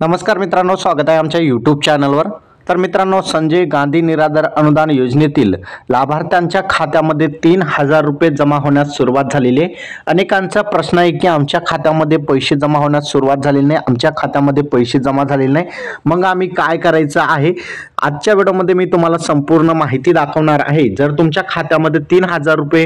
नमस्कार मित्रांनो, स्वागत आहे आमच्या यूट्यूब चॅनलवर। तर मित्रांनो, संजय गांधी निराधार अनुदान योजनेतील लाभार्थ्यांच्या खात्यामध्ये 3000 रुपये जमा होण्यास सुरुवात झालेली आहे। अनेकांचा प्रश्न आहे की आमच्या खात्यामध्ये पैसे जमा होण्यास सुरुवात झालेली नाही, आमच्या खात्यामध्ये पैसे जमा झालेले नाही, मग आम्ही काय करायचं आहे। आजच्या व्हिडिओमध्ये मी तुम्हाला संपूर्ण माहिती दाखवणार आहे। जर तुमच्या खात्यामध्ये 3000 रुपये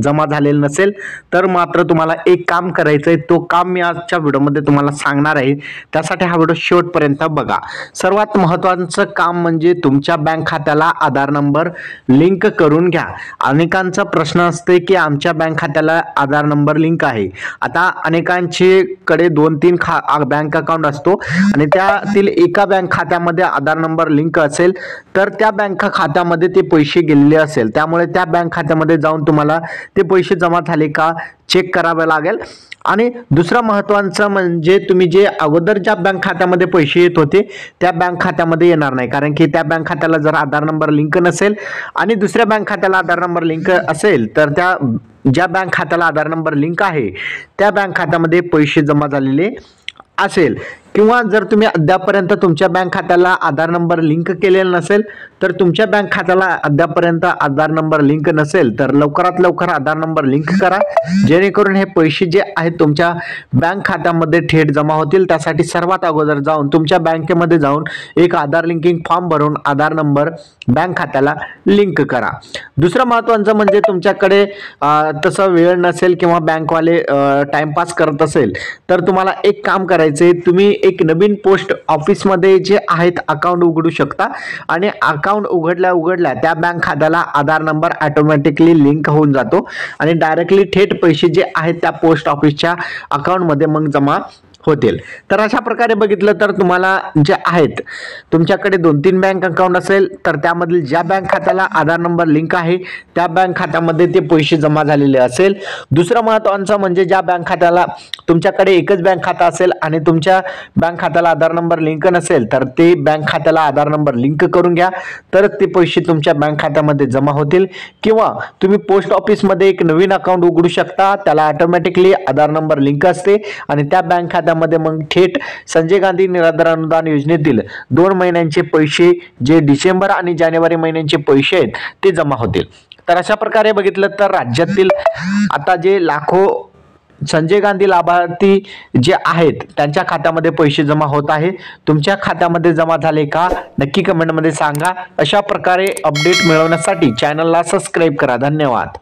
जमा झालेले नसेल तर मात्र तुम्हाला एक काम करायचं आहे, तो काम मी आजच्या व्हिडिओमध्ये तुम्हाला सांगणार आहे। त्यासाठी हा व्हिडिओ शेवटपर्यंत बघा। सर्वात महत्त्वाचं काम म्हणजे तुमच्या बँक खात्याला आधार नंबर लिंक करून घ्या। अनेकांचा प्रश्न असते की आमच्या बँक खात्याला आधार नंबर लिंक आहे। आता अनेकांचे कडे 2-3 बँक अकाउंट असतो आणि त्यातील एका बँक खात्यामध्ये आधार नंबर लिंक असेल तर त्या बँक खात्यामध्ये ते पैसे गेलेले असेल, त्यामुळे त्या बँक खात्यामध्ये जाऊन तुम्हाला ते पैसे जमा झाले का चेक करावे लागेल। आणि दुसरा महत्त्वाचं म्हणजे तुम्ही जे अगोदर ज्या बँक खात्यामध्ये पैसे येत होते त्या बँक खात्यामध्ये येणार नाही, कारण की त्या बँक खात्याला जर आधार नंबर लिंक नसेल आणि दुसऱ्या बँक खात्याला आधार नंबर लिंक असेल तर त्या ज्या बँक खात्याला आधार नंबर लिंक आहे त्या बँक खात्यामध्ये पैसे जमा झालेले असेल, किंवा जर तुम्ही अद्यापर्यंत तुमच्या बँक खात्याला आधार नंबर लिंक केलेला नसेल तर तुमच्या बँक खात्याला अद्यापर्यंत आधार नंबर लिंक नसेल तर लवकरात लवकर आधार नंबर लिंक करा, जेणेकरून हे पैसे जे आहेत तुमच्या बँक खात्यामध्ये थेट जमा होतील। त्यासाठी सर्वात अगोदर जाऊन तुमच्या बँकेमध्ये जाऊन एक आधार लिंकिंग फॉर्म भरून आधार नंबर बँक खात्याला लिंक करा। दुसरं महत्त्वाचं म्हणजे तुमच्याकडे तसं वेळ नसेल किंवा बँकवाले टाइमपास करत असेल तर तुम्हाला एक काम करायचे, तुम्ही एक नवीन पोस्ट ऑफिसमध्ये जे आहेत अकाउंट उघडू शकता आणि अकाउंट उघडल्या त्या बँक खात्याला आधार नंबर ऑटोमॅटिकली लिंक होऊन जातो आणि डायरेक्टली थेट पैसे जे आहेत त्या पोस्ट ऑफिसच्या अकाउंटमध्ये मग जमा होतील। तर अशा प्रकारे बघितलं तर तुम्हाला जे आहेत तुमच्याकडे 2-3 बँक अकाउंट असेल तर त्यामधील ज्या बँक खात्याला आधार नंबर लिंक आहे त्या बँक खात्यामध्ये ते पैसे जमा झालेले असेल। दुसरं महत्त्वाचं म्हणजे ज्या बँक खात्याला तुमच्याकडे एकच बँक खाता असेल आणि तुमच्या बँक खात्याला आधार नंबर लिंक नसेल तर ते बँक खात्याला आधार नंबर लिंक करून घ्या, तर ते पैसे तुमच्या बँक खात्यामध्ये जमा होतील। किंवा तुम्ही पोस्ट ऑफिसमध्ये एक नवीन अकाउंट उघडू शकता, त्याला ऑटोमॅटिकली आधार नंबर लिंक असते आणि त्या बँक खात्यामध्ये मग थेट संजय गांधी निराधार अनुदान योजनेतील 2 महिन्यांचे पैसे जे डिसेंबर आणि जानेवारी महिन्यांचे पैसे आहेत ते जमा होतील। तर अशा प्रकारे बघितलं तर राज्यातील आता जे लाखो संजय गांधी लाभार्थी जे आहेत त्यांच्या खात्यामध्ये पैसे जमा होत आहे। तुमच्या खात्यामध्ये जमा झाले का नक्की कमेंटमध्ये सांगा। अशा प्रकारे अपडेट मिळवण्यासाठी चॅनलला सबस्क्राईब करा। धन्यवाद।